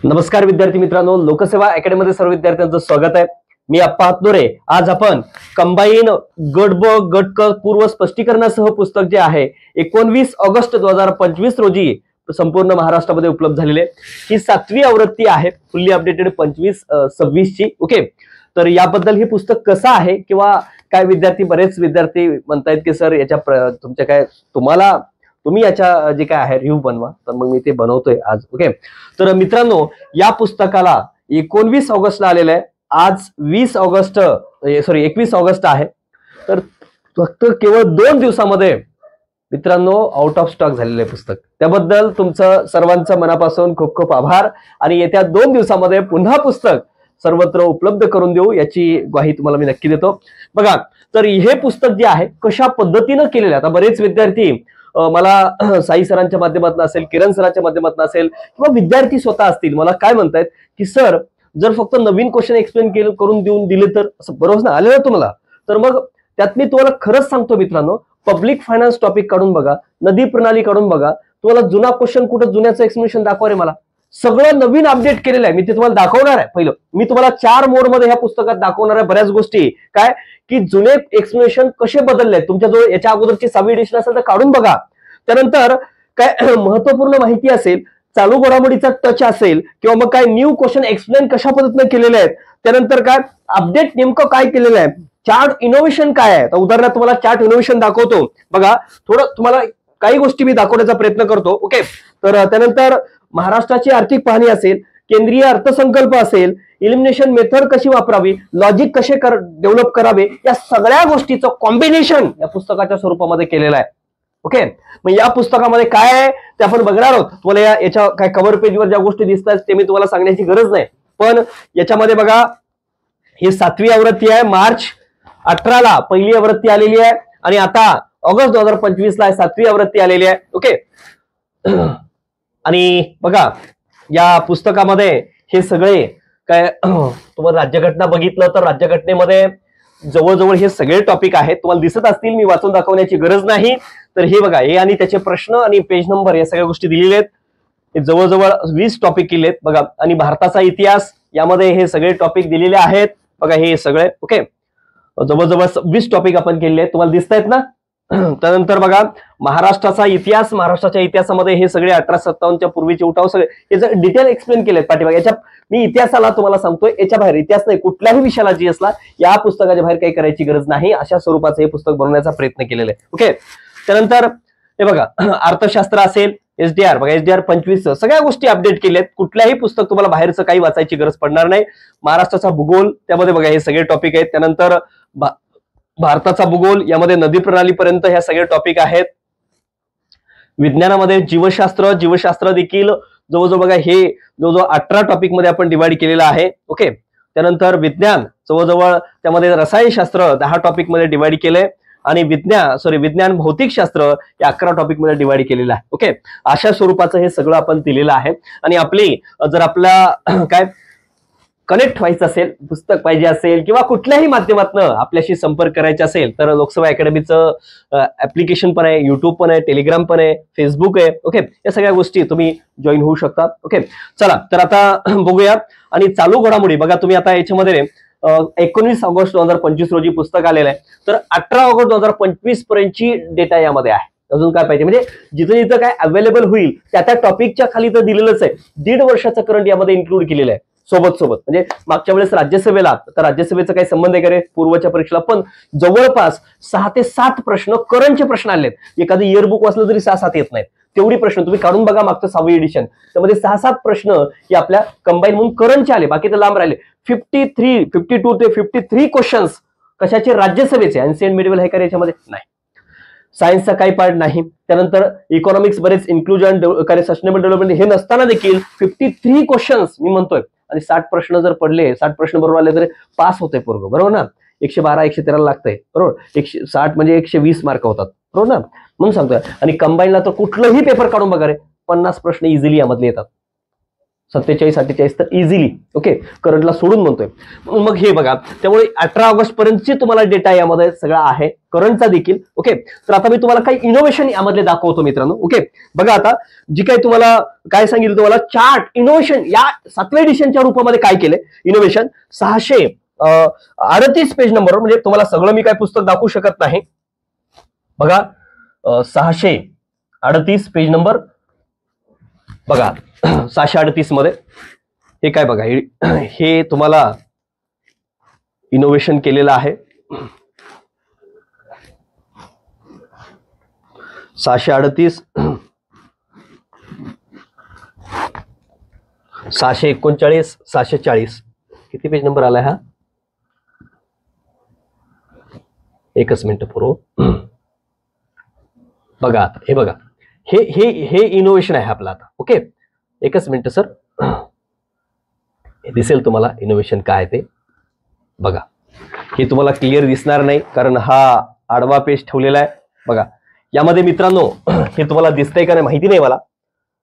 नमस्कार विद्यार्थी मित्रांनो, लोकसेवा अकॅडमीमध्ये सर्व विद्यार्थ्यांचं स्वागत आहे। मी अप्पा हातनोरे। आज आपण कंबाईन गट ब गट क पूर्व स्पष्टीकरणासह पुस्तक जे आहे 19 ऑगस्ट 2025 रोजी संपूर्ण महाराष्ट्रामध्ये उपलब्ध झालेले। ही 7वी आवृत्ती आहे, फुल्ली अपडेटेड 25-26 ची। ओके, तर याबद्दल हे पुस्तक कसं आहे किंवा काय विद्यार्थी बरेच विद्यार्थी म्हणतायत की सर याच्या तुमच्या काय तुम्ही याच्या जे काय आहे रिव्ह्यू बनवा, तर मग मी ते बनवतोय आज। ओके, तर मित्रांनो या पुस्तकाला 19 ऑगस्टला आलेलं आहे, आज 21 ऑगस्ट आहे। तर फक्त केवळ 2 दिवसामध्ये मित्रांनो आउट ऑफ स्टॉक झालेलं आहे पुस्तक। त्याबद्दल तुमचं सर्वांचं मनापासून खूप खूप आभार आणि येत्या 2 दिवसामध्ये पुन्हा पुस्तक सर्वत्र उपलब्ध करून देऊ याची ग्वाही तुम्हाला मी नक्की देतो। बघा, तर हे पुस्तक जे आहे कशा पद्धतीने केलेलं आहे, आता बरेच विद्यार्थी मला साई सरांच्या माध्यमातून असेल, किरण सरांच्या माध्यमातून असेल किंवा विद्यार्थी स्वतः असतील, मला काय म्हणतायत की सर जर फक्त नवीन क्वेश्चन एक्सप्लेन करून देऊन दिले तर असं बरोबर ना आलं ना तुम्हाला। तर मग त्यात मी तुम्हाला खरंच सांगतो मित्रांनो, पब्लिक फायनान्स टॉपिक काढून बघा, नदी प्रणाली काढून बघा, तुम्हाला जुना क्वेश्चन कुठं जुन्याचं एक्सप्लेनेशन दाखवा रे मला। सगळं नवीन अपडेट केलेलं आहे, मी ते तुम्हाला दाखवणार आहे। पहिलं मी तुम्हाला 4 मोड मध्ये ह्या पुस्तकात दाखवणार आहे बऱ्याच गोष्टी, काय की जुने एक्सप्लेनेशन कसे बदलले। तुमच्या जो याच्या अगोदरची 6वी एडिशन असेल तर काढून बघा। त्यानंतर काय महत्त्वपूर्ण माहिती असेल, चालू घडामोडीचा टच असेल किंवा मग काय न्यू क्वेश्चन एक्सप्लेन कशा पद्धतीने केलेले आहेत, त्यानंतर काय अपडेट नेमकं काय केलेलं आहे, चार्ट इनोव्हेशन काय आहे। तर उदाहरणार्थ तुम्हाला चार्ट इनोव्हेशन दाखवतो बघा, थोडं तुम्हाला काही गोष्टी मी दाखवण्याचा प्रयत्न करतो। ओके, तर त्यानंतर महाराष्ट्राची आर्थिक पाहणी असेल, केंद्रीय अर्थसंकल्प असेल, इलिमिनेशन मेथड कशी वापरावी, लॉजिक कसे डेव्हलप करावे, या सगळ्या गोष्टीचं कॉम्बिनेशन या पुस्तकाच्या स्वरूपामध्ये केलेलं आहे। ओके, मग या पुस्तकामध्ये काय आहे ते आपण बघणार आहोत। तुम्हाला याच्या काय कव्हर पेजवर ज्या गोष्टी दिसतात ते मी तुम्हाला सांगण्याची गरज नाही, पण याच्यामध्ये बघा ही 7वी आवृत्ती आहे। मार्च 18ला पहिली आवृत्ती आलेली आहे आणि आता ऑगस्ट 2025 ला 7वी आवृत्ती आलेली आहे। ओके, आणि बघा या पुस्तकामध्ये हे सगळे काय तुम्हाला राज्यघटना बघितलं तर राज्यघटनेमध्ये जवळजवळ हे सगळे टॉपिक आहेत, तुम्हाला दिसत असतील, मी वाचून दाखवण्याची गरज नाही। तर हे बघा, हे आणि त्याचे प्रश्न आणि पेज नंबर या सगळ्या गोष्टी दिलेल्या आहेत। हे जवळजवळ 20 टॉपिक केलेत बघा, आणि भारताचा इतिहास यामध्ये हे सगळे टॉपिक दिलेले आहेत बघा, हे सगळे। ओके, जवळजवळ 20 टॉपिक आपण केलेले आहेत, तुम्हाला दिसत आहेत ना। त्यानंतर बघा महाराष्ट्राचा इतिहास, महाराष्ट्राच्या इतिहासामध्ये हे सगळे 1857च्या पूर्वीचे उठाव सगळे याचं डिटेल एक्सप्लेन केलेत पाठीमागे। याच्या मी इतिहासाला तुम्हाला सांगतोय, याच्या बाहेर इतिहास नाही, कुठल्याही विषयाला जी असला या पुस्तकाच्या बाहेर काही करायची गरज नाही, अशा स्वरूपाचं हे पुस्तक बनवण्याचा प्रयत्न केलेला आहे। ओके, त्यानंतर हे बघा अर्थशास्त्र असेल, एसडीआर बघा, एसडीआर 25 सगळ्या गोष्टी अपडेट केल्यात, कुठल्याही पुस्तक तुम्हाला बाहेरचं काही वाचायची गरज पडणार नाही। महाराष्ट्राचा भूगोल त्यामध्ये बघा हे सगळे टॉपिक आहेत। त्यानंतर भारताचा भूगोल यामध्ये नदी प्रणाली पर्यंत ह्या सगळे टॉपिक आहेत। विज्ञानामध्ये जीवशास्त्र देखील जवळजवळ बघा हे जवळजवळ 18 टॉपिक मध्ये आपण डिवाइड केलेलं आहे। ओके, त्यानंतर विज्ञान जवळजवळ त्यामध्ये रसायनशास्त्र 10 टॉपिक मध्ये डिवाइड केलंय आणि विज्ञान भौतिकशास्त्र या 11 टॉपिक मध्ये डिवाइड केलेलं आहे। ओके, अशा स्वरूपाचं हे सगळं आपण दिलेलं आहे। आणि आपली जर आपला काय कनेक्ट व्हायचं असेल, पुस्तक पाहिजे असेल किंवा कुठल्याही माध्यमातून आपल्याशी संपर्क करायचा असेल तर लोकसेवा अकॅडमीचं ऍप्लिकेशन पण आहे, युट्यूब पण आहे, टेलिग्राम पण आहे, फेसबुक आहे। ओके, या सगळ्या गोष्टी तुम्ही जॉईन होऊ शकता। ओके, चला तर आता बघूया। आणि चालू घडामोडी बघा, तुम्ही आता याच्यामध्ये 19 ऑगस्ट 2025 रोजी पुस्तक आलेलं आहे, तर 18 ऑगस्ट 2025 पर्यंतची डेटा यामध्ये आहे। अजून काय पाहिजे, म्हणजे जिथं जिथं काय अवेलेबल होईल त्या टॉपिकच्या खाली तर दिलेलंच आहे। 1.5 वर्षाचं करंट यामध्ये इन्क्लूड केलेलं आहे सोबत। म्हणजे मागच्या वेळेस राज्यसभेला, तर राज्यसभेचा काही संबंध आहे का रे पूर्वच्या परीक्षेला, पण जवळपास 6 ते 7 प्रश्न करंटचे प्रश्न आलेत। एखादी इयरबुक वाचलं तरी 6-7 येत नाहीत, तेवढी प्रश्न तुम्ही काढून बघा मागचं 6वी एडिशन, त्यामध्ये 6-7 प्रश्न हे आपल्या कंबाईन म्हणून करंटचे आले, बाकी तर लांब राहिले। 52 ते 53 क्वेश्चन्स कशाचे, राज्यसभेचे। एन्शियंट मिडिवल आहे का याच्यामध्ये नाही, सायन्सचा काही पार्ट नाही। त्यानंतर इकॉनॉमिक्स बरेच इन्क्लुजन सस्टेनेबल डेव्हलपमेंट हे नसताना देखील 53 क्वेश्चन्स मी म्हणतोय, आणि 60 प्रश्न जर पडले, 60 प्रश्न बरोबर आले तरी पास होते पोरगं, बरोबर ना। 112-113 लागतंय, बरोबर, 160 म्हणजे 120 मार्क होतात, बरोबर ना, म्हणून सांगतोय। आणि कंबाईनला तर कुठलंही पेपर काढून बघा रे, 50 प्रश्न इझिली यामधले येतात। 47 48 तर इझिली ओके करंटला सोडून म्हणतोय. मग हे बघा, त्यामुळे 18 ऑगस्ट पर्यंतची तुम्हाला डेटा यामध्ये सगळा आहे, करंटचा देखील. ओके, तर आता मी तुम्हाला काही इनोव्हेशन यामधले दाखवतो मित्रांनो. ओके, बघा आता जी काही तुम्हाला काय सांगितलं, तुम्हाला चार्ट इनोव्हेशन या 7व्या एडिशनच्या रूपामध्ये काय केलंय इनोव्हेशन. 638 पेज नंबर, म्हणजे तुम्हाला सगळं मी काय पुस्तक दाखवू शकत नाही. बघा 638 पेज नंबर बघा. 638 मध्ये हे काय बघा, हे तुम्हाला इनोव्हेशन केलेलं आहे. 638 639 640 किती पेज नंबर आलाय हा, एकच मिनिट पूर्व. बघा आता हे बघा, हे हे हे इनोव्हेशन आहे आपलं आता. ओके, एकच मिनिट सर, दिसेल तुम्हाला इनोव्हेशन काय ते. बघा हे तुम्हाला क्लिअर दिसणार नाही कारण हा आडवा पेज ठेवलेला आहे. बघा यामध्ये मित्रांनो हे तुम्हाला दिसतंय का नाही माहिती नाही मला,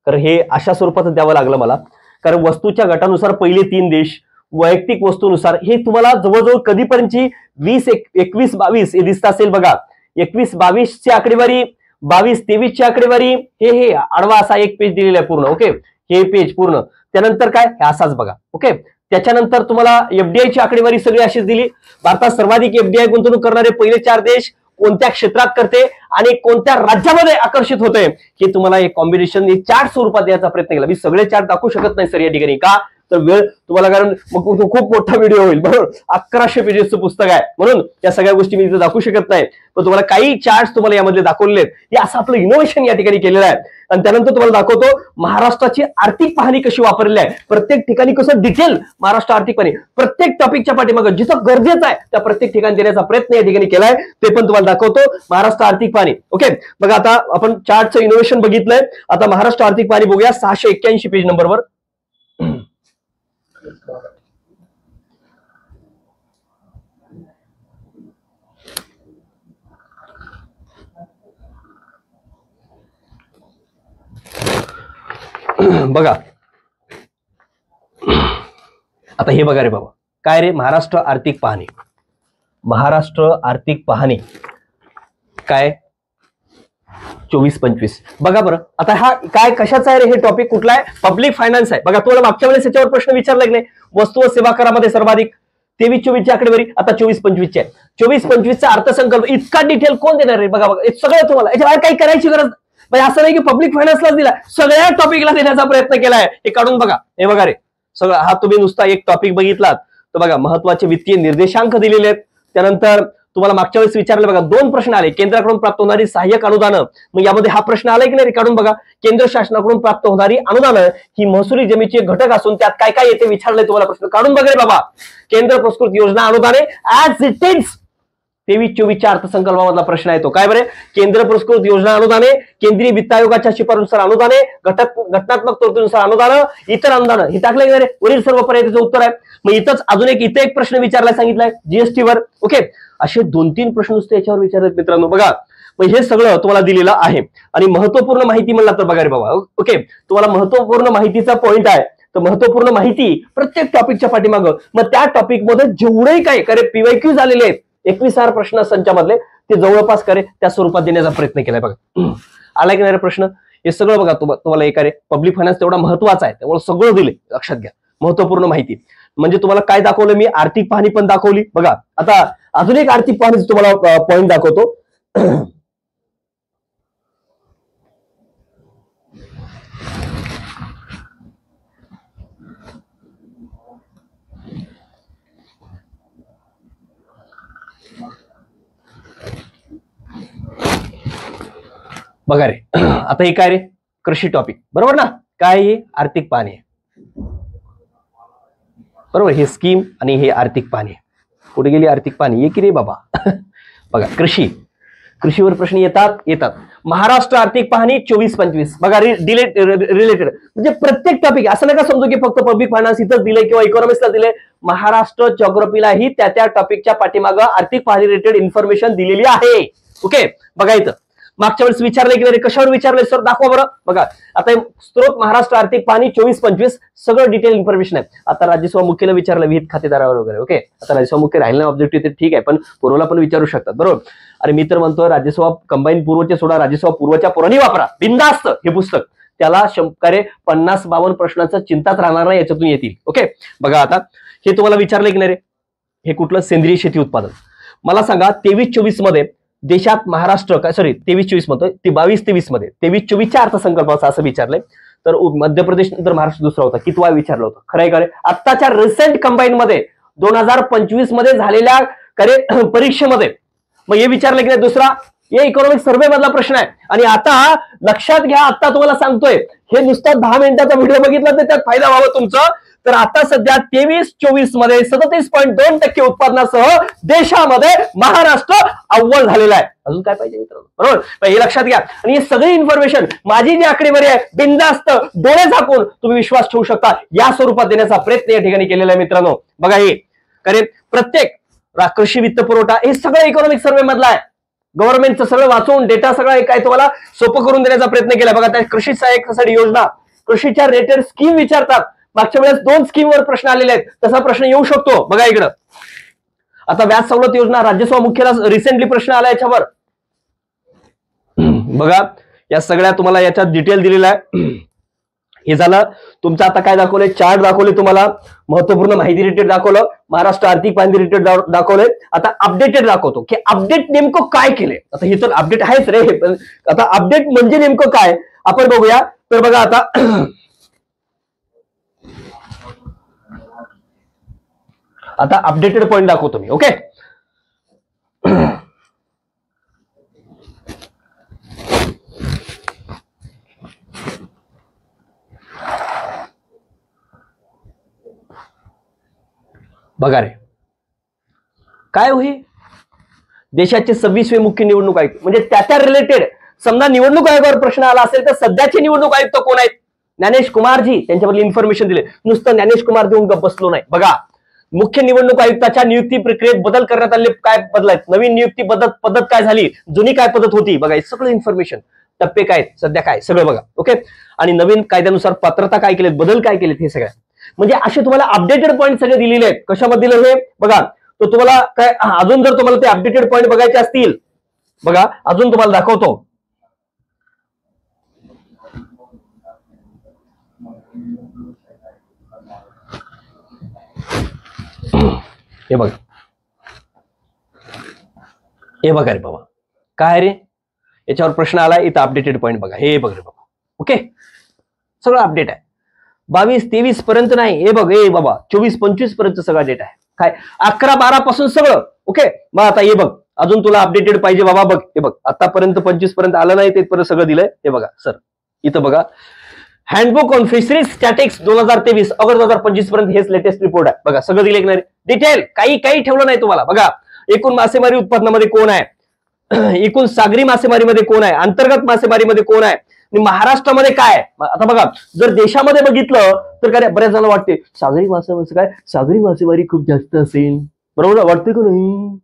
कारण हे अशा स्वरूपात द्यावं लागलं मला, कारण वस्तूच्या गटानुसार पहिले 3 देश, वैयक्तिक वस्तूनुसार हे तुम्हाला जवळजवळ कधीपर्यंतची 20 21 22 हे दिसत असेल. बघा 21 22 ची आकडेवारी, 22 23 ची आकडेवारी, हे आडवा असा एक पेज दिलेला आहे पूर्ण. ओके, हे पेज पूर्ण. त्यानंतर काय असाच बघा. ओके, त्याच्यानंतर तुम्हाला एफडीआय ची आकडेवारी सगळी अशीच दिली. भारतात सर्वाधिक एफडीआय गुंतवणूक करणारे पहिले 4 देश, कोणत्या क्षेत्रात करते आणि कोणत्या राज्यामध्ये आकर्षित होते, हे तुम्हाला एक कॉम्बिनेशन चार्ट स्वरूपात द्यायचा प्रयत्न केला. मी सगळे चार्ट दाखवू शकत नाही सर या ठिकाणी, का तर वेळ तुम्हाला, कारण मग खूप मोठा व्हिडिओ होईल. बरोबर, 1100 पेजेसचं पुस्तक आहे, म्हणून या सगळ्या गोष्टी मी इथे दाखवू शकत नाही. पण तुम्हाला काही चार्ट तुम्हाला यामधले दाखवलेले आहेत. हे असं आपलं इनोव्हेशन या ठिकाणी केलेलं आहे. आणि त्यानंतर तुम्हाला दाखवतो महाराष्ट्राची आर्थिक पाहणी कशी वापरलेली आहे, प्रत्येक ठिकाणी कसं डिटेल महाराष्ट्र आर्थिक पाहणी प्रत्येक टॉपिकच्या पाठीमागं जिथं गरजेचं आहे त्या प्रत्येक ठिकाणी देण्याचा प्रयत्न या ठिकाणी केलाय, ते पण तुम्हाला दाखवतो. महाराष्ट्र आर्थिक पाहणी. ओके, बघा आता आपण चार्टचं इनोव्हेशन बघितलंय, आता महाराष्ट्र आर्थिक पाहणी बघूया 681 पेज नंबरवर. बघा आता हे बघा रे बाबा, काय रे महाराष्ट्र आर्थिक पाहणी, महाराष्ट्र आर्थिक पाहणी काय 24-25. बघा बरं आता हा काय कशाचा आहे रे, हे टॉपिक कुठला आहे, पब्लिक फायनान्स आहे. बघा तुम्हाला मागच्या वेळेस याच्यावर प्रश्न विचारला की नाही, वस्तू व सेवा करामध्ये सर्वाधिक 23-24 ची आकडेवारी, आता 24-25 ची आहे. 24-25 चा अर्थसंकल्प इतका डिटेल कोण देणार रे. बघा बघा सगळं तुम्हाला याच्यावर काही करायची गरज म्हणजे असं नाही की पब्लिक फायनान्सलाच दिला, सगळ्या टॉपिकला देण्याचा प्रयत्न केलाय. हे काढून बघा, हे बघा रे सगळं. हा तुम्ही नुसता एक टॉपिक बघितलात तर बघा महत्वाचे वित्तीय निर्देशांक दिलेले आहेत. त्यानंतर तुम्हाला मागच्या वेळेस विचारले बघा 2 प्रश्न आले, केंद्राकडून प्राप्त होणारी सहाय्यक अनुदानं. मग यामध्ये हा प्रश्न आलाय की नाही काढून बघा, केंद्र शासनाकडून प्राप्त होणारी अनुदानं ही महसुली जमीचे घटक असून त्यात काय काय येते विचारलंय तुम्हाला प्रश्न, काढून बघा रे बाबा. केंद्र पुरस्कृत योजना अनुदाने ऍज इट इज 23-24 च्या अर्थसंकल्पामधला प्रश्न आहे तो. काय बरे, केंद्र पुरस्कृत योजना अनुदाने, केंद्रीय वित्त आयोगाच्या शिफारसीनुसार अनुदाने, घटनात्मक तरतुदीनुसार अनुदानं, इतर अनुदानं हे टाकले गेले. वरील सर्व पर्यायाचं उत्तर आहे. मग इथंच अजून एक प्रश्न विचारला सांगितलाय जीएसटी वर. ओके, असे 2-3 प्रश्न नुसते याच्यावर विचारलेत मित्रांनो. बघा मग हे सगळं तुम्हाला दिलेलं आहे. आणि महत्वपूर्ण माहिती म्हणला तर बघा रे बाबा. ओके, तुम्हाला महत्वपूर्ण माहितीचा पॉइंट आहे, तर महत्वपूर्ण माहिती प्रत्येक टॉपिकच्या पाठीमागं, मग त्या टॉपिक मध्ये जेवढे काय करे पीवायक्यू झालेले आहेत 21 प्रश्न संचामधले ते जवळपास करे त्या स्वरूपात देण्याचा प्रयत्न केलाय. बघा आलाय की नाही प्रश्न, हे सगळं बघा तुम्हाला एक पब्लिक फायनान्स तेवढा महत्वाचा आहे, त्यामुळे सगळं दिले लक्षात घ्या. महत्वपूर्ण माहिती म्हणजे तुम्हाला काय दाखवलं मी, आर्थिक पाहणी पण दाखवली. बघा आता अजून एक आर्थिक पाहणीचं तुम्हाला पॉइंट दाखवतो. बघा रे आता हे काय रे, कृषी टॉपिक बरोबर ना, काय हे आर्थिक पाहणी आहे बरोबर, हे स्कीम आणि हे आर्थिक पाहणी. कुठे गेली आर्थिक पाहणी, ये की रे बाबा. बघा कृषीवर प्रश्न येतात. महाराष्ट्र आर्थिक पाहणी 24-25 बघा रिलेटेड म्हणजे प्रत्येक टॉपिक असं नका समजू की फक्त पब्लिक फायनान्स इथंच दिलंय किंवा इकॉनॉमिक्सला दिलंय. महाराष्ट्र जॉग्राफीलाही त्या टॉपिकच्या पाठीमागं आर्थिक पाहणी रिलेटेड इन्फॉर्मेशन दिलेली आहे. ओके, बघा इथं मागच्या वेळेस विचारले की नाही, कशावर विचारले सर दाखवा बरं. बघा आता स्त्रोत महाराष्ट्र आर्थिक पाणी 24-25 सगळं डिटेल इन्फॉर्मेशन आहे. आता राज्यसभा मुख्याला विचारलं विहित खातेदारावर वगैरे. ओके, आता राज्यसभा मुख्य राहिला ऑब्जेक्टिव्ह ते ठीक आहे, पण पूर्वला पण विचारू शकतात बरोबर. अरे मी तर म्हणतो राज्यसभा कंबाईन पूर्वचे सोडा, राज्यसभा पूर्वच्या पोरांनी वापरा बिनधास्त हे पुस्तक. त्याला 50-52 प्रश्नांचा चिंताच राहणार नाही, याच्यातून येतील. ओके बघा आता हे तुम्हाला विचारले की नाही, हे कुठलं सेंद्रिय शेती उत्पादन. मला सांगा 23-24 मध्ये देशात महाराष्ट्र काय, सॉरी 23-24 म्हणतोय, 22-23 मध्ये 23-24च्या अर्थसंकल्पाचं असं विचारलंय. तर मध्य प्रदेश नंतर महाराष्ट्र दुसरा होता. कितवा विचारलं होतं खरंय का रे. आत्ताच्या रिसेंट कंबाईन मध्ये 2025 मध्ये झालेल्या परीक्षेमध्ये मग हे विचारलं की नाही दुसरा, हे इकॉनॉमिक सर्व्हे मधला प्रश्न आहे. आणि आता लक्षात घ्या, आता तुम्हाला सांगतोय हे नुसता 10 मिनिटाचा व्हिडिओ बघितला तर त्यात फायदा व्हावा तुमचा. तर आता सध्या 23-24 मध्ये 37.2% उत्पादनासह देशामध्ये महाराष्ट्र अव्वल झालेला आहे. अजून काय पाहिजे मित्रांनो, बरोबर हे लक्षात घ्या. आणि ही सगळी इन्फॉर्मेशन माझी जी आकडेवारी आहे बिनधास्त डोळे झाकून तुम्ही विश्वास ठेवू शकता या स्वरूपात देण्याचा प्रयत्न या ठिकाणी केलेला आहे मित्रांनो. बघा हे कारण प्रत्येक कृषी वित्त पुरवठा हे सगळं इकॉनॉमिक सर्व्हे मधला आहे. गव्हर्नमेंटचं सगळं वाचून डेटा सगळं काय तुम्हाला सोपं करून देण्याचा प्रयत्न केला. बघा त्या कृषी सहाय्यक योजना, कृषीच्या रिलेटेड स्कीम विचारतात. मागच्या वेळेस 2 स्कीमवर प्रश्न आलेले आहेत, तसा प्रश्न येऊ शकतो. बघा इकडं आता व्याज सवलत योजना, राज्यसभा मुख्याला रिसेंटली प्रश्न आला याच्यावर. बघा या सगळ्या तुम्हाला याच्यात डिटेल दिलेला आहे. हे झालं तुमचं. आता काय दाखवलंय, चार्ट दाखवले तुम्हाला, महत्वपूर्ण माहिती रिलेटेड दाखवलं, महाराष्ट्र आर्थिक पाणी रिलेटेड दाखवलंय. आता अपडेटेड दाखवतो की अपडेट नेमकं काय केलंय. आता हे तर अपडेट आहेच रे, पण आता अपडेट म्हणजे नेमकं काय आपण बघूया. तर बघा आता आता अपडेटेड पॉइंट दाखवतो मी. ओके बघा रे काय होई, देशाचे 26वे मुख्य निवडणूक आयुक्त म्हणजे त्या रिलेटेड समजा निवडणूक आयोगावर प्रश्न आला असेल तर सध्याचे निवडणूक आयुक्त कोण आहेत, ज्ञानेश कुमारजी, त्यांच्याबद्दल इन्फॉर्मेशन दिले. नुसतं ज्ञानेश कुमार देऊन गप्प बसलो नाही. बघा मुख्य निवडणूक आयुक्ताच्या नियुक्ती प्रक्रियेत बदल करण्यात आले, काय बदल आहेत, नवीन नियुक्ती पद्धत काय झाली, जुनी काय पद्धत होती. बघा हे सगळं इन्फॉर्मेशन, टप्पे काय सध्या काय सगळं बघा. ओके आणि नवीन कायद्यानुसार पात्रता काय केलेत, बदल काय केलेत, हे सगळं म्हणजे असे तुम्हाला अपडेटेड पॉईंट सगळे दिलेले आहेत. कशामध्ये दिले हे बघा. तो तुम्हाला काय अजून जर तुम्हाला ते अपडेटेड पॉईंट बघायचे असतील बघा अजून तुम्हाला दाखवतो. हे बघा हे बघा रे बाबा काय रे याच्यावर प्रश्न आलाय. इथं अपडेटेड पॉईंट बघा, हे बघ रे बाबा. ओके सगळं अपडेट आहे. 22-23 पर्यंत नाही, हे बघ हे बाबा 24-25 पर्यंत सगळा डेटा आहे. काय 11-12 पासून सगळं. ओके मग आता हे बघ अजून तुला अपडेटेड पाहिजे बाबा. बघ हे बघ आतापर्यंत 25 पर्यंत आलं नाही, ते परत सगळं दिलंय. हे बघा सर इथं बघा handbook on fisheries statics 2023 August 2025 पर्यंत हेच लेटेस्ट रिपोर्ट आहे. बघा सगळं दिले नाही डिटेल, काही ठेवलं नाही तुम्हाला. बघा एकूण मासेमारी उत्पादनामध्ये कोण आहे, एकूण सागरी मासेमारीमध्ये कोण आहे, अंतर्गत मासेमारीमध्ये कोण आहे, महाराष्ट्रामध्ये काय. आता बघा जर देशामध्ये बघितलं तर काय बऱ्याच जणांना वाटते सागरी मासेमारी काय, सागरी मासेमारी खूप जास्त असेल, बरोबर वाटते का नाही.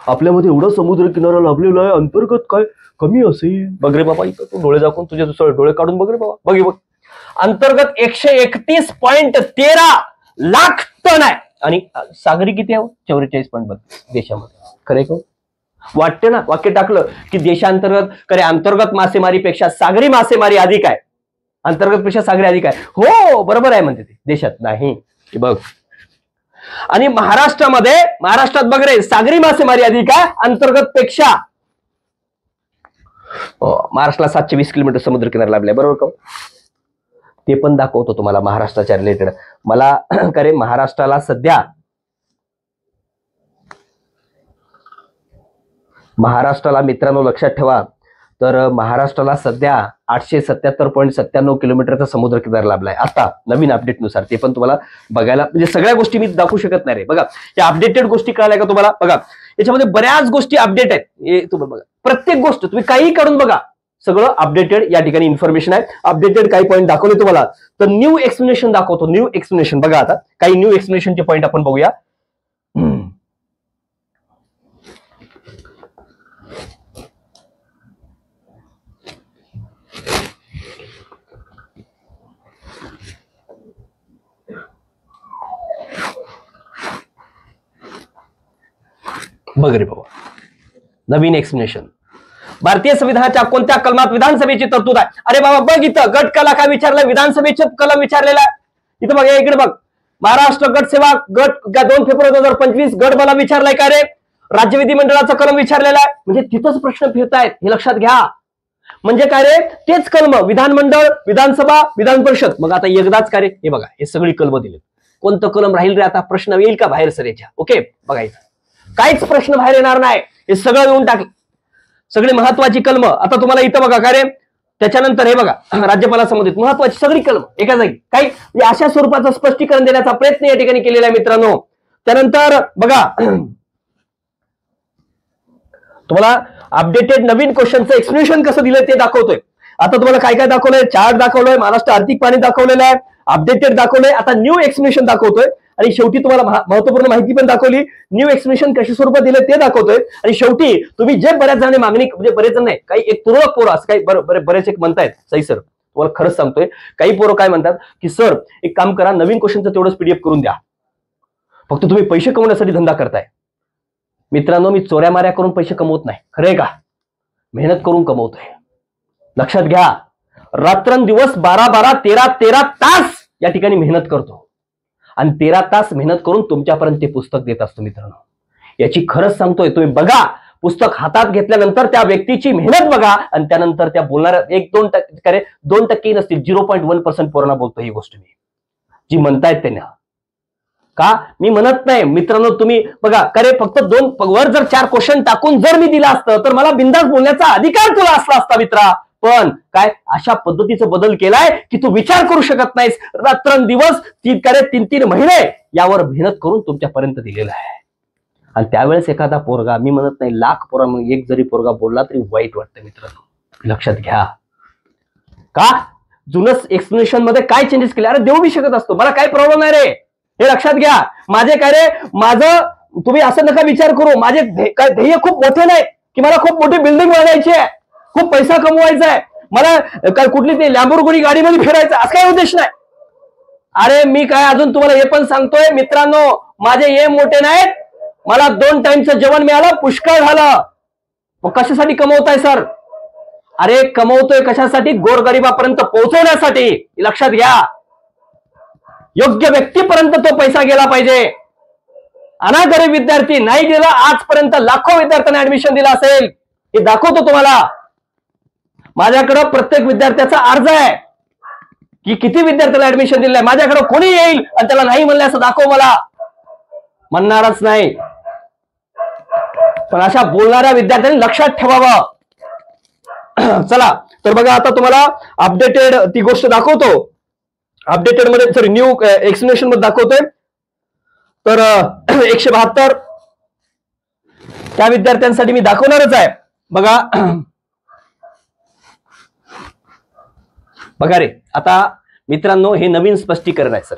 आपल्यामध्ये एवढा समुद्र किनारा लाभलेला आहे, अंतर्गत काय कमी असेल. बघ रे बाबा इथं तू डोळे दाखवून तुझे दुसरे डोळे काढून बघ रे बाबा. बघ अंतर्गत 131.13 लाख टन आहे आणि सागरी किती आहे 44.32 देशामध्ये. खरे का वाटते ना, वाक्य टाकलं की देशांतर्गत खरे अंतर्गत मासेमारीपेक्षा सागरी मासेमारी अधिक आहे, अंतर्गत पेक्षा सागरी अधिक आहे. हो बरोबर आहे म्हणते ते, देशात नाही बघ. आणि महाराष्ट्रात बघ रे सागरी मासेमारी अधिक आहे अंतर्गत पेक्षा. महाराष्ट्राला 720 किलोमीटर समुद्र किनारा लाभलाय, बरोबर का. ते पण दाखवतो तुम्हाला महाराष्ट्राच्या रिलेटेड. मला खरे महाराष्ट्राला सध्या मित्रांनो लक्षात ठेवा, तर महाराष्ट्राला सध्या 877.97 किलोमीटरचा समुद्र किनारा लाभलाय आता नवीन अपडेट नुसार. ते पण तुम्हाला बघायला म्हणजे सगळ्या गोष्टी मी दाखवू शकत नाही रे. बघा या अपडेटेड गोष्टी कळाल्या का तुम्हाला. बघा याच्यामध्ये बऱ्याच गोष्टी अपडेट आहेत. हे तुम्ही बघा प्रत्येक गोष्ट तुम्ही काही काढून बघा, सगळं अपडेटेड या ठिकाणी इन्फॉर्मेशन आहे. अपडेटेड काही पॉईंट दाखवले तुम्हाला, तर न्यू एक्सप्लेनेशन दाखवतो. न्यू एक्सप्लेनेशन बघा आता काही न्यू एक्सप्लेनेशनचे पॉईंट आपण बघूया. बघ रे बाबा, नवीन एक्सप्लेनेशन. भारतीय संविधानाच्या कोणत्या कलमात विधानसभेची तरतूद आहे? अरे बाबा बघ इथं गट कला काय विचारलंय, विधानसभेचे कलम विचारलेला आहे. इथं बघ, इकडे बघ, महाराष्ट्र गट सेवा गट 2 फेब्रुवारी 2025 गट मला विचारलाय का रे? राज्य विधिमंडळाचा कलम विचारलेला आहे. म्हणजे तिथंच प्रश्न फिरतायत, हे लक्षात घ्या. म्हणजे काय रे, तेच कलम विधानमंडळ, विधानसभा, विधान परिषद. मग आता एकदाच काय रे, हे बघा, हे सगळी कलम दिले. कोणतं कलम राहील रे आता? प्रश्न येईल का बाहेर सर याच्या? ओके, बघायचं, काहीच प्रश्न बाहेर येणार नाही, हे सगळं येऊन टाकलं, सगळी महत्वाची कलम. आता तुम्हाला इथं बघा काय रे, त्याच्यानंतर हे बघा, राज्यपाला संबंधित महत्वाची सगळी कलम एका जागी, काही अशा स्वरूपाचं स्पष्टीकरण देण्याचा प्रयत्न या ठिकाणी केलेला आहे मित्रांनो. त्यानंतर बघा, तुम्हाला अपडेटेड नवीन क्वेश्चनचं एक्सप्लेनेशन कसं दिलंय ते दाखवतोय. आता तुम्हाला काय काय दाखवलंय? चार्ट दाखवलंय, महाराष्ट्र आर्थिक पाणी दाखवलेलं आहे, अपडेटेड दाखवलंय, आता न्यू एक्सप्लेनेशन दाखवतोय, आणि शेवटी तुम्हाला महत्वपूर्ण माहिती पण दाखवली. न्यू एक्सप्लेनेशन कशा स्वरूपात दिले ते दाखवतोय, आणि शेवटी तुम्ही जे बऱ्याच जणांनी मागणी, म्हणजे बरेच जण नाही, काही एक तुरळक पोरं असं काही बरेच एक म्हणतायत, सई सर तुम्हाला खरंच सांगतोय, काही पोरं काय म्हणतात की सर एक काम करा, नवीन क्वेश्चनचं तेवढंच पीडीएफ करून द्या, फक्त तुम्ही पैसे कमवण्यासाठी धंदा करताय. मित्रांनो, मी चोऱ्या माऱ्या करून पैसे कमवत नाही, खरंय का? मेहनत करून कमवतोय. लक्षात घ्या, रात्रंदिवस 12-12, 13-13 तास या ठिकाणी मेहनत करतो, आणि 13 तास मेहनत करून तुमच्यापर्यंत ते पुस्तक देत असतो. मित्रांनो, याची खरंच सांगतोय, तुम्ही बघा, पुस्तक हातात घेतल्यानंतर त्या व्यक्तीची मेहनत बघा, आणि त्यानंतर त्या बोलणाऱ्या 2% नसतील, 0.1% पोरांना बोलतो ही गोष्ट मी, जी म्हणतायत त्यांना. का मी म्हणत नाही मित्रांनो, तुम्ही बघा करे, फक्त 2 वर जर 4 क्वेश्चन टाकून जर मी दिला असतं तर मला बिंदास बोलण्याचा अधिकार तुला असला असता मित्रा. पण काय अशा पद्धतीचा बदल केलाय की तू विचार करू शकत नाहीस. रात्रंदिवस 3 महिने यावर मेहनत करून तुमच्यापर्यंत दिलेला आहे. आणि त्यावेळेस एखादा पोरगा, मी म्हणत नाही लाख पोरांमध्ये एक जरी पोरगा बोलला तरी वाईट वाटतं मित्रांनो, लक्षात घ्या. का जुनस एक्सप्लेनेशन मध्ये काय चेंजेस केले? अरे देऊ बी शकत असतो, मला काही प्रॉब्लेम नाही रे, हे लक्षात घ्या. माझे काय रे, माझं तुम्ही असं नका विचार करू, माझे ध्येय खूप मोठे नाही की मला खूप मोठी बिल्डिंग बांधायची आहे, खूप पैसा कमवायचा आहे, मला काय कुठली ते लॅम्बोर्गिनी गाडीमध्ये फिरायचं, असं काही उद्देश नाही. अरे मी काय अजून तुम्हाला हे पण सांगतोय मित्रांनो, माझे एम मोठे नाहीत, मला 2 टाइमचं जेवण मिळालं पुष्कळ झालं. मग कशासाठी कमवताय सर? अरे कमवतोय कशासाठी? गोरगरिबापर्यंत पोहोचवण्यासाठी. लक्षात घ्या, योग्य व्यक्तीपर्यंत तो पैसा गेला पाहिजे. अनागरीब विद्यार्थी नाही गेला, आजपर्यंत लाखो विद्यार्थ्यांना ऍडमिशन दिलं असेल, हे दाखवतो तुम्हाला. माझ्याकडे प्रत्येक विद्यार्थ्याचा अर्ज आहे की किती विद्यार्थ्याला ऍडमिशन दिलंय. माझ्याकडे कोणी येईल आणि त्याला नाही म्हणलं असं दाखव मला, म्हणणारच नाही. पण अशा बोलणाऱ्या विद्यार्थ्यांनी लक्षात ठेवावं. चला तर बघा, आता तुम्हाला अपडेटेड ती गोष्ट दाखवतो. अपडेटेड मध्ये सॉरी न्यू एक्सप्लेनेशन मध्ये दाखवतोय. तर 172 त्या विद्यार्थ्यांसाठी मी दाखवणारच आहे. बघा बघा रे, आता मित्रांनो हे नवीन स्पष्टीकरण आहे सर.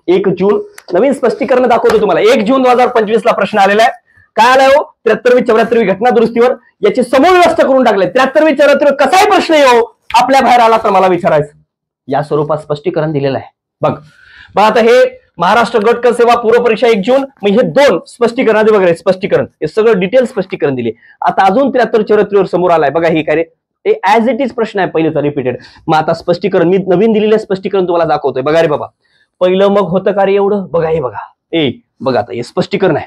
1 जून नवीन स्पष्टीकरण दाखवतो तुम्हाला. 1 जून 2025 ला प्रश्न आलेला आहे. काय आलाय हो? 73वी 74वी घटना दुरुस्तीवर याची समूळ व्यवस्था करून टाकले. 73वी 74वी कसाही प्रश्न येऊ, आपल्या बाहेर आला तर मला विचारायचं, या स्वरूपात स्पष्टीकरण दिलेलं आहे. बघ आता हे महाराष्ट्र गट सेवा पूर्व परीक्षा 1 जून, मग हे 2 स्पष्टीकरण वगैरे स्पष्टीकरण, हे सगळं डिटेल स्पष्टीकरण दिले. आता अजून 73 74 समोर आलाय. बघा हे काय रे, ते ऍज इट इज प्रश्न आहे पहिलेचा रिपीटेड. मग आता स्पष्टीकरण मी नवीन दिलेलं स्पष्टीकरण तुम्हाला दाखवतोय. बघा रे बाबा, पहिलं मग होतं का रे एवढं? बघा हे बघा, बघा आता हे स्पष्टीकरण आहे,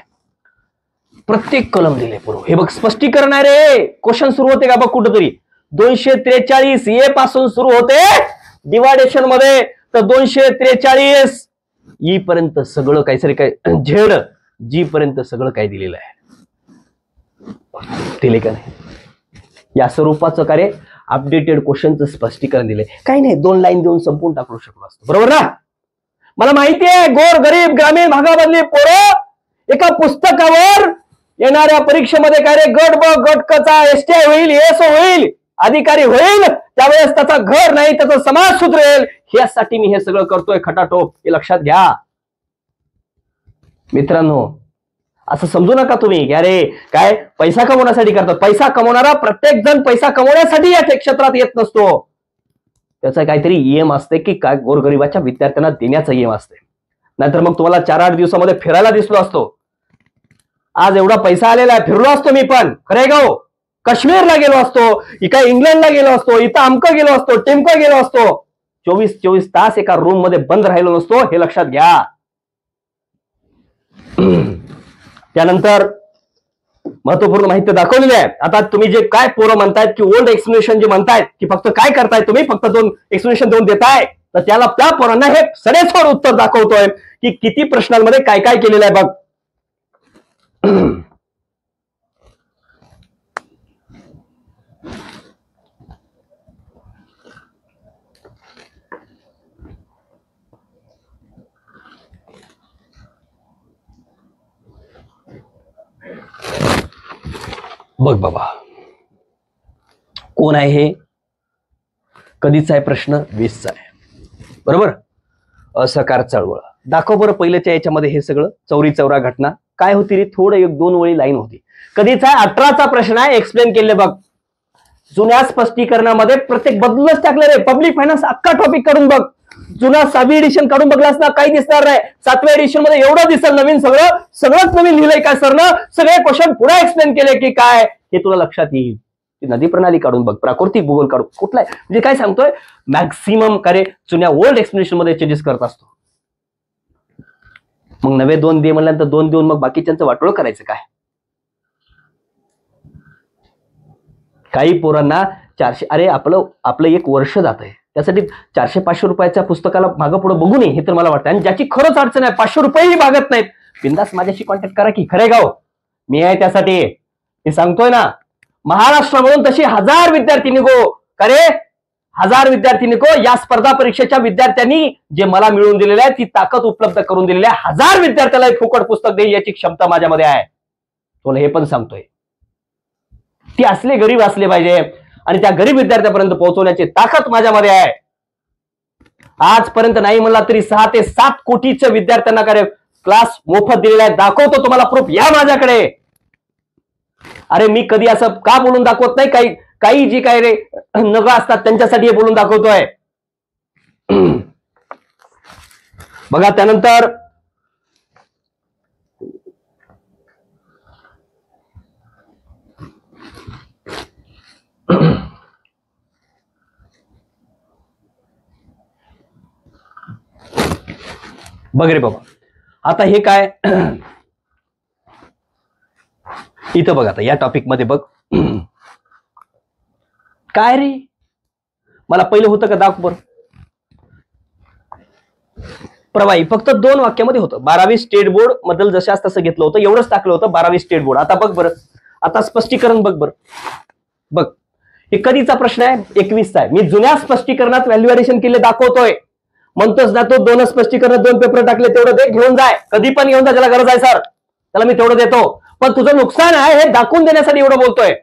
प्रत्येक कलम दिले पूर्व. हे बघ स्पष्टीकरण आहे रे. क्वेश्चन सुरू होते का बघ कुठंतरी, 243 ए पासून सुरू होते डिवायडेशन मध्ये, तर 243 ई पर्यंत सगळं काहीतरी काय झेड जी पर्यंत सगळं काय दिलेलं आहे. दिले का नाही? या स्वरूपाचं कार्य अपडेटेड क्वेश्चनचं स्पष्टीकरण दिले. काही नाही, 2 लाईन देऊन संपून टाकू शकलो असतो, बरोबर ना? मला माहिती आहे गोर गरीब ग्रामीण भागामधली पोरं एका पुस्तकावर येणाऱ्या परीक्षेमध्ये काय रे, गट ब गट कचा एसटी होईल, एस होईल, अधिकारी होईल, त्यावेळेस त्याचा घर नाही त्याचा समाज सुधरेल, यासाठी मी हे सगळं करतोय खटाटोप. हे लक्षात घ्या मित्रांनो. असं समजू नका तुम्ही की अरे काय पैसा कमवण्यासाठी करतात. पैसा कमवणारा प्रत्येक जण पैसा कमवण्यासाठी या क्षेत्रात येत नसतो. त्याचा काहीतरी एम असते की काय गोरगरिबाच्या विद्यार्थ्यांना देण्याचा एम असते. नाहीतर मग तुम्हाला 4-8 दिवसामध्ये फिरायला दिसलो असतो. आज एवढा पैसा आलेला आहे, फिरलो असतो मी पण, खरंय का हो? काश्मीरला गेलो असतो, इकडे इंग्लंडला गेलो असतो, इथं अमकं गेलो असतो, टिमकं गेलो असतो, 24 तास एका रूम मध्ये बंद राहिलो नसतो, हे लक्षात घ्या. त्यानंतर महत्वपूर्ण माहिती दाखवलेली आहे. आता तुम्ही जे काय पोरं म्हणतायत की ओल्ड एक्सप्लेनेशन जे म्हणतायत की फक्त काय करताय तुम्ही, फक्त 2 एक्सप्लेनेशन देऊन देताय, तर त्याला त्या पोरांना हे सडेसोड उत्तर दाखवतोय की किती प्रश्नांमध्ये काय काय केलेलं आहे बघ. बघ बाबा, कोण आहे हे? कधीचा आहे प्रश्न? 20चा आहे, बरोबर. असहकार चळवळ दाखव बरं पहिल्याच्या याच्यामध्ये हे सगळं चौरी चौरा घटना काय होती रे? थोडं 1-2 वळी लाईन होती. कधीचा आहे? 18चा प्रश्न आहे, एक्सप्लेन केले बघ. जुन्या स्पष्टीकरणामध्ये प्रत्येक बदलूनच टाकले रे. पब्लिक फायनान्स अख्खा टॉपिक काढून बघ. जुना 6वी एडिशन काढून बघलास ना, काही दिसणार नाही. 7व्या एडिशन मध्ये एवढं दिसेल नवीन, सगळंच नवीन लिहिलंय काय सरनं. सगळे क्वेश्चन पुढे एक्सप्लेन केले की काय हे तुला लक्षात येईल. नदी प्रणाली काढून बघ, प्राकृतिक भूगोल काढून, कुठला आहे म्हणजे काय सांगतोय, मॅक्सिमम काय रे जुन्या ओल्ड एक्सप्लेनेशन मध्ये चेंजेस करत असतो. मग नवे 2 दे म्हणल्यानंतर 2 देऊन मग बाकीच्यांचं वाटोळ करायचं काय? काही पोरांना 400, अरे आपलं 1 वर्ष जात आहे, त्यासाठी 400-500 रुपयाच्या पुस्तकाला मागं पुढे बघू नये हे तर मला वाटतं. आणि ज्याची खरंच अडचण आहे, 500 रुपयेही भागत नाहीत, बिंदास माझ्याशी कॉन्टॅक्ट करा की. खरे गाव मी आहे त्यासाठी. मी सांगतोय ना, महाराष्ट्रामधून तशी 1000 विद्यार्थी निघो, करे 1000 विद्यार्थी निघो. या स्पर्धा परीक्षेच्या विद्यार्थ्यांनी जे मला मिळवून दिलेलं आहे ती ताकद उपलब्ध करून दिलेली आहे. 1000 विद्यार्थ्याला एक फुकट पुस्तक देईल याची क्षमता माझ्यामध्ये आहे. तुला हे पण सांगतोय, ती असले गरीब असले पाहिजे आणि त्या गरीब विद्यार्थ्यापर्यंत पोहोचवण्याची ताकद माझ्यामध्ये आहे. आजपर्यंत नाही म्हणला तरी 6 ते 7 कोटीच्या विद्यार्थ्यांना काय क्लास मोफत दिलेला आहे. दाखवतो तुम्हाला प्रूफ, या माझ्याकडे. अरे मी कधी असं का बोलून दाखवत नाही, काही जी काय रे नग असतात त्यांच्यासाठी हे बोलून दाखवतोय. बघा त्यानंतर बघ रे बाबा, आता हे काय इथं बघ, आता या टॉपिक मध्ये बघ काय रे, मला पहिलं होतं का दाख बरं. प्रवाही फक्त 2 वाक्यामध्ये होतं. 12वी स्टेट बोर्ड मधलं जशास तसं घेतलं होतं, एवढंच टाकलं होतं 12वी स्टेट बोर्ड. आता बघ बरं, आता स्पष्टीकरण बघ बरं. बघ हे कधीचा प्रश्न आहे? 21चा आहे. मी जुन्या स्पष्टीकरणात व्हॅल्युएशन केले दाखवतोय. म्हणतोच ना तो 2 स्पष्टीकरण 2 पेपर टाकले, तेवढं दे, घेऊन जाय, कधी पण घेऊन जा, ज्याला गरज आहे सर त्याला मी तेवढं देतो. पण तुझं नुकसान आहे हे दाखवून देण्यासाठी एवढं बोलतोय.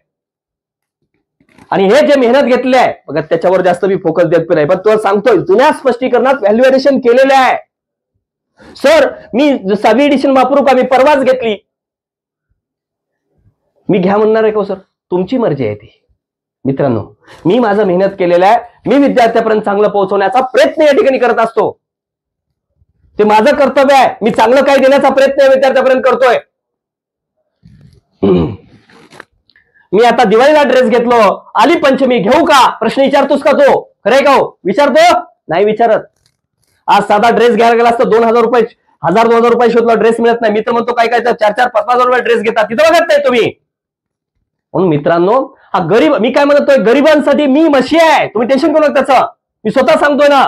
आणि हे जे मेहनत घेतली आहे बघा, त्याच्यावर जास्त मी फोकस देत नाही. पण तुला सांगतोय जुन्या स्पष्टीकरणात व्हॅल्युएशन केलेले आहे. सर मी 6वी एडिशन वापरू का? मी परवाच घेतली. मी घ्या म्हणणार आहे का सर? तुमची मर्जी आहे ती. मित्रांनो, मी माझं मेहनत केलेलं आहे. मी विद्यार्थ्यापर्यंत चांगलं पोहोचवण्याचा प्रयत्न या ठिकाणी करत असतो. ते माझं कर्तव्य आहे. मी चांगलं काही देण्याचा प्रयत्न विद्यार्थ्यापर्यंत करतोय. मी आता दिवाळीला ड्रेस घेतलो, आली पंचमी, घेऊ का? प्रश्न विचारतोस का तो? खरंय का? विचारतो? नाही विचारत. आज साधा ड्रेस घ्यायला गेला असतो 2000 रुपये, 1000-2000 रुपये शोधला, ड्रेस मिळत नाही. मित्र म्हणतो काय 4-5 रुपये ड्रेस घेतात, तिथं बघत नाही तुम्ही. म्हणून मित्रांनो, हा गरीब, मी काय म्हणतोय, गरिबांसाठी मी म्हशी आहे. तुम्ही टेन्शन करू नका त्याचं. मी स्वतः सांगतोय ना,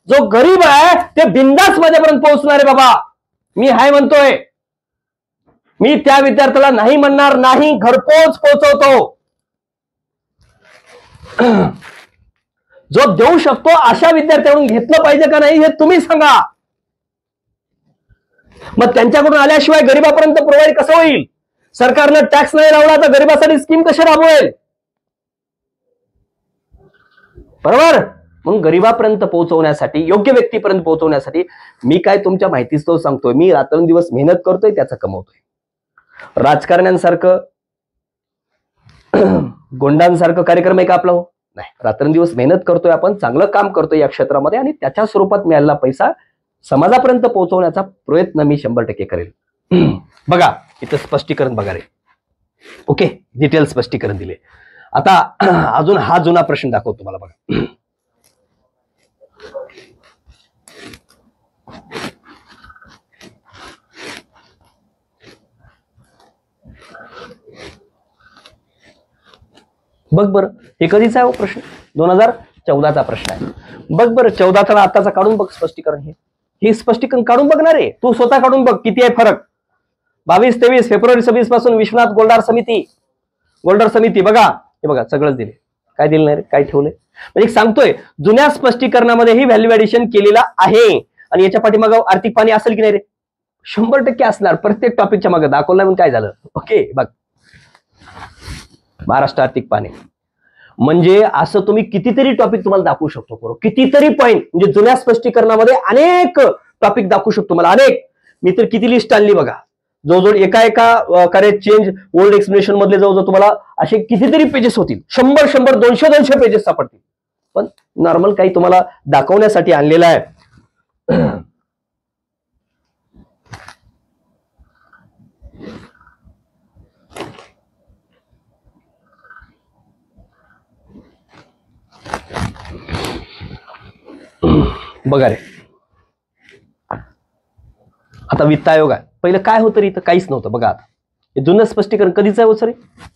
जो गरीब आहे ते बिंदास माझ्यापर्यंत पोहोचणार आहे बाबा. मी हाय म्हणतोय. मी त्या विद्यार्थ्याला नाही म्हणणार नाही, घरपोच पोहोचवतो. जो देऊ शकतो अशा विद्यार्थ्यांकडून घेतलं पाहिजे का नाही हे तुम्ही सांगा. मग त्यांच्याकडून आल्याशिवाय गरीबापर्यंत प्रोव्हाइड कसं होईल? सरकारनं टॅक्स नाही लावला तर गरीबासाठी स्कीम कशी राबवेल? बरोबर. म्हणून गरीबापर्यंत पोहोचवण्यासाठी, योग्य व्यक्तीपर्यंत पोहोचवण्यासाठी मी काय तुमच्या माहितीच तो सांगतोय, मी रात्रंदिवस मेहनत करतोय, त्याचं कमवतोय. राजकारण्यांसारखं गोंडांसारखं कार्यक्रम आहे का आपला? नाही. रात्रंदिवस मेहनत करतोय आपण, चांगलं काम करतोय या क्षेत्रामध्ये आणि त्याच्या स्वरूपात मिळालेला पैसा समाजापर्यंत पोहोचवण्याचा प्रयत्न मी 100% करेल. बघा इथं स्पष्टीकरण बघा रे. ओके, डिटेल स्पष्टीकरण दिले. आता अजून हा जुना प्रश्न दाखवतो तुम्हाला बघा. बघ बरं हे कधीचा आहे प्रश्न? 2014चा प्रश्न आहे. बघ बरं 14चा आताचा काढून बघ स्पष्टीकरण. हे स्पष्टीकरण काढून बघणार आहे तू, स्वतः काढून बघ किती आहे फरक. 22-23 फेब्रुवारी 26 पासून विश्वनाथ गोल्डार समिती बघा, हे बघा सगळंच दिले. काय दिलं नाही रे, काय ठेवलंय म्हणजे सांगतोय जुन्या स्पष्टीकरणामध्ये ही व्हॅल्यू ऍडिशन केलेला आहे. आणि याच्या पाठीमागं आर्थिक पाणी असेल की नाही रे? 100% असणार. प्रत्येक टॉपिकच्या मागे दाखवलं म्हणून काय झालं. ओके बघ, महाराष्ट्र आर्थिक पाणी म्हणजे असं तुम्ही कितीतरी टॉपिक तुम्हाला दाखवू शकतो. कितीतरी पॉईंट म्हणजे जुन्या स्पष्टीकरणामध्ये अनेक टॉपिक दाखवू शकतो मला, अनेक. मी तर किती लिस्ट आणली बघा, जवळजवळ एका कार्य चेंज ओल्ड एक्सप्लेनेशन मधले जवळजवळ तुम्हाला असे कितीतरी पेजेस होतील. 100, 200 पेजेस सापडतील. पण नॉर्मल काही तुम्हाला दाखवण्यासाठी आणलेलं आहे. बघा रे, आता वित्त आयोग आहे. पहिलं काय होतं रे, इथं काहीच नव्हतं. बघा आता हे जुनं स्पष्टीकरण कधीच आहे हो सर?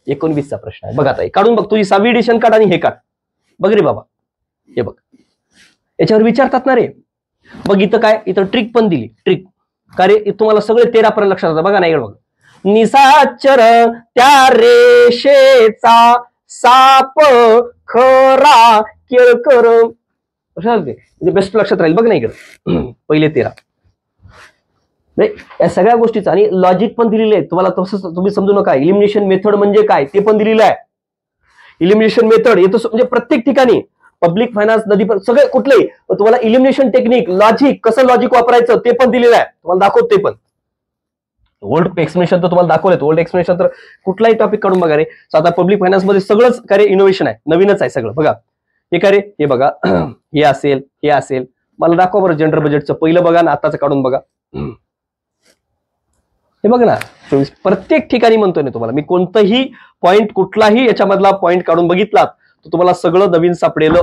19चा प्रश्न आहे. बघा आता काढून बघ, तुझी 6वी एडिशन काढ आणि हे काढ. बघ रे बाबा, हे बघ याच्यावर विचारतात ना रे. बघ इथं काय, इथं ट्रिक पण दिली. ट्रिक का रे, तुम्हाला सगळे 13 पर्यंत लक्षात होतं. बघा नाही बघ, निसाचर त्या रेषेचा साप खरा केळकर, म्हणजे बेस्ट लक्षात राहील. बघ नाही इकडं पहिले 13 या सगळ्या गोष्टीचं. आणि लॉजिक पण दिलेले आहे तुम्हाला. तसंच तुम्ही समजू नका. इलिमिनेशन मेथड म्हणजे काय ते पण दिलेलं आहे. इलिमिनेशन मेथड येतो म्हणजे प्रत्येक ठिकाणी पब्लिक फायनान्स नदी पण सगळे कुठले तुम्हाला इलिमिनेशन टेक्निक, लॉजिक, कसं लॉजिक वापरायचं ते पण दिलेलं आहे. तुम्हाला दाखवत ते पण. ओल्ड एक्सप्लेनेशन तर तुम्हाला दाखवलं. ओल्ड एक्सप्लेनेशन तर कुठलाही टॉपिक काढून बघा रे. आता पब्लिक फायनान्स मध्ये सगळंच काय इनोव्हेशन आहे, नवीनच आहे सगळं. बघा हे काय रे, हे बघा हे असेल, हे असेल. मला दाखवा बरं जनरल बजेटचं पहिलं बघा ना आताचं काढून बघा. हे बघ ना, प्रत्येक ठिकाणी म्हणतोय ना तुम्हाला मी, कोणतंही पॉइंट कुठलाही याच्यामधला पॉइंट काढून बघितलात तर तुम्हाला सगळं नवीन सापडेल.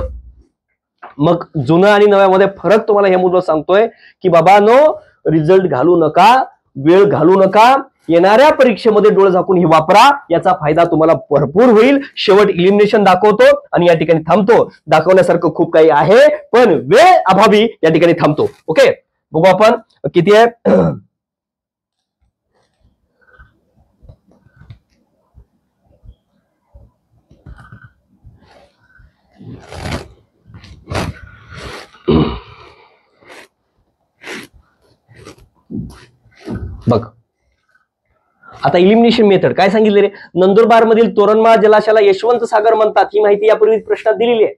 मग जुनं आणि नव्यामध्ये फरक तुम्हाला हे मुद्दा सांगतोय की बाबांनो, रिझल्ट घालू नका, वेळ घालू नका. येणाऱ्या परीक्षेमध्ये डोळे झाकून हे वापरा. याचा फायदा तुम्हाला भरपूर होईल. शेवट इलिमिनेशन दाखवतो आणि या ठिकाणी थांबतो. दाखवण्यासारखं खूप काही आहे पण वेळ अभावी या ठिकाणी थांबतो. ओके, बघू आपण किती आहे. बघ आता इलिमिनेशन मेथड काय सांगितले रे. नंदुरबार मधील तोरणमाळ जलाशयाला यशवंत सागर म्हणतात. ही माहिती यापूर्वी प्रश्नात दिलेली आहे.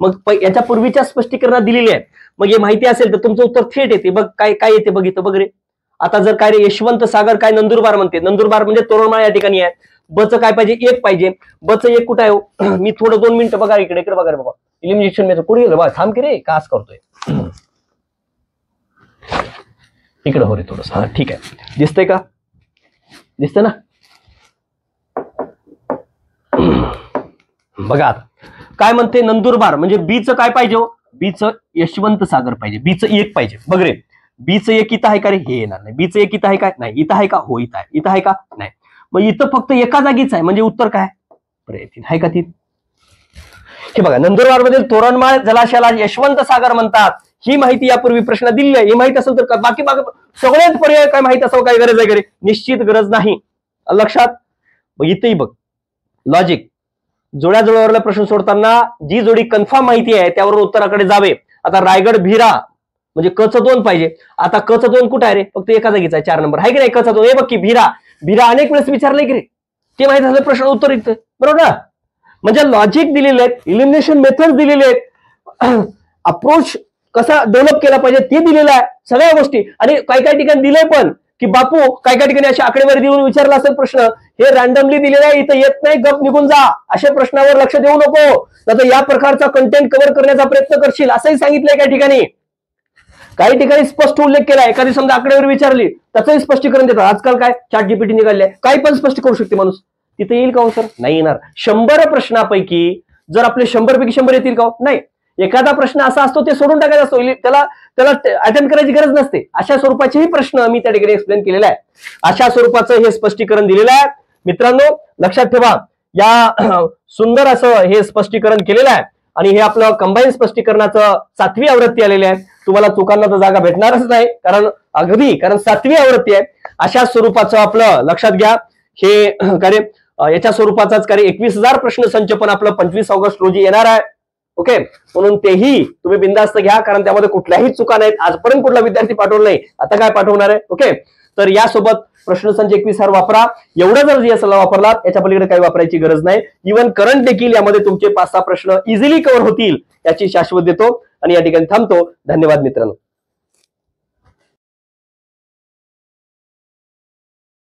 मग याच्या पूर्वीच्या स्पष्टीकरणात दिलेली आहे. मग हे माहिती असेल तर तुमचं उत्तर थेट येते. बघ काय काय येते बघ इथं. बघ रे, आता जर काय रे यशवंत सागर काय नंदुरबार म्हणते. नंदुरबार म्हणजे तोरणमाळ या ठिकाणी आहे. बच काय पाहिजे, एक पाहिजे. बच एक कुठं आहे हो? मी थोडं 2 मिनिटं बघा इकडे इकडे बघा रे बाबा. इलिमिनेशन मेथड कुठे गेलं बा, थांब की रे, कास करतोय इकडे. हो रे थोडस, हा ठीक आहे. दिसतंय का, दिसतंय ना. बघा आता काय म्हणते नंदुरबार म्हणजे बीचं काय पाहिजे हो, बीचं यशवंत सागर पाहिजे. बीचं एक पाहिजे. बघ रे, बीचं एक इथं आहे का रे, हे येणार नाही. बीचं एक इथं आहे का, नाही. इथं आहे का, हो इथं आहे. इथं आहे का, नाही. मग इथं फक्त एका जागीच आहे म्हणजे उत्तर काय आहे का ती. हे बघा नंदुरबार मधील तोरणमाळ जलाशयाला यशवंत सागर म्हणतात. ही माहिती यापूर्वी प्रश्न दिली आहे. ही माहिती असेल तर बाकी सगळेच पर्याय काय माहित असावं, काय गरज आहे का रे, निश्चित गरज नाही. लक्षात. मग इथेही बघ लॉजिक, जोड्या जोड्यावरला प्रश्न सोडताना जी जोडी कन्फर्म माहिती आहे त्यावरून उत्तराकडे जावे. आता रायगड भीरा म्हणजे कच 2 पाहिजे. आता कच 2 कुठे आहे रे, फक्त एका जागीचा आहे 4 नंबर आहे की नाही. कच 2 हे बघ की भीरा अनेक वेळेस विचारले की रे, ते माहित असलं प्रश्न उत्तर येतं बरोबर ना. म्हणजे लॉजिक दिलेले आहेत, इलिमिनेशन मेथड दिलेले आहेत, अप्रोच कसा डेव्हलप केला पाहिजे ते दिलेलं आहे सगळ्या गोष्टी. आणि काही काही ठिकाणी दिलंय पण की बापू काही काही ठिकाणी अशी आकडेवारी देऊन विचारला असेल प्रश्न, हे रॅन्डमली दिलेलं आहे, इथं येत नाही, गप निघून जा. अशा प्रश्नावर लक्ष देऊ नको, तर या प्रकारचा कंटेंट कव्हर करण्याचा प्रयत्न करशील असंही सांगितलंय काही ठिकाणी. काही ठिकाणी स्पष्ट उल्लेख केला, एखादी समजा आकडेवारी विचारली त्याचंही स्पष्टीकरण देतात. आजकाल काय चॅट जीपीटी निघाले, काही पण स्पष्ट करू शकते माणूस. तिथे येईल का हो सर? नाही येणार. 100 प्रश्नापैकी जर आपले 100 पैकी 100 येतील का? नाही. एखादा प्रश्न असा असतो ते सोडून टाकायचा असतो, त्याला अटेम्प्ट करायची गरज नसते. अशा स्वरूपाचेही प्रश्न मी त्या ठिकाणी एक्सप्लेन केलेला आहे. अशा स्वरूपाचं हे स्पष्टीकरण दिलेलं आहे. मित्रांनो लक्षात ठेवा, या सुंदर असं हे स्पष्टीकरण केलेलं आहे आणि हे आपलं कंबाईन स्पष्टीकरणाचं 7वी आवृत्ती आलेली आहे. तुम्हाला चुकांना तर जागा भेटणारच नाही, कारण 7वी आवृत्ती आहे. अशा स्वरूपाचं आपलं लक्षात घ्या हे कार्य, याच्या स्वरूपाचाच कार्य 21,000 प्रश्न संच पण आपलं 25 ऑगस्ट रोजी येणार आहे. ओके, म्हणून तेही तुम्ही बिंदास्त घ्या, कारण त्यामध्ये कुठल्याही चुका नाहीत. आजपर्यंत कुठला विद्यार्थी पाठवला नाही, आता काय पाठवणार आहे? ओके, तर यासोबत प्रश्नसंच 21,000 वापरा. एवढं जर जीएसएल वापरला, याच्या पलीकडे काही वापरायची गरज नाही. इव्हन करंट देखील यामध्ये तुमचे 5-6 प्रश्न इझिली कव्हर होतील याची शाश्वत देतो आणि या ठिकाणी थांबतो. धन्यवाद मित्रांनो.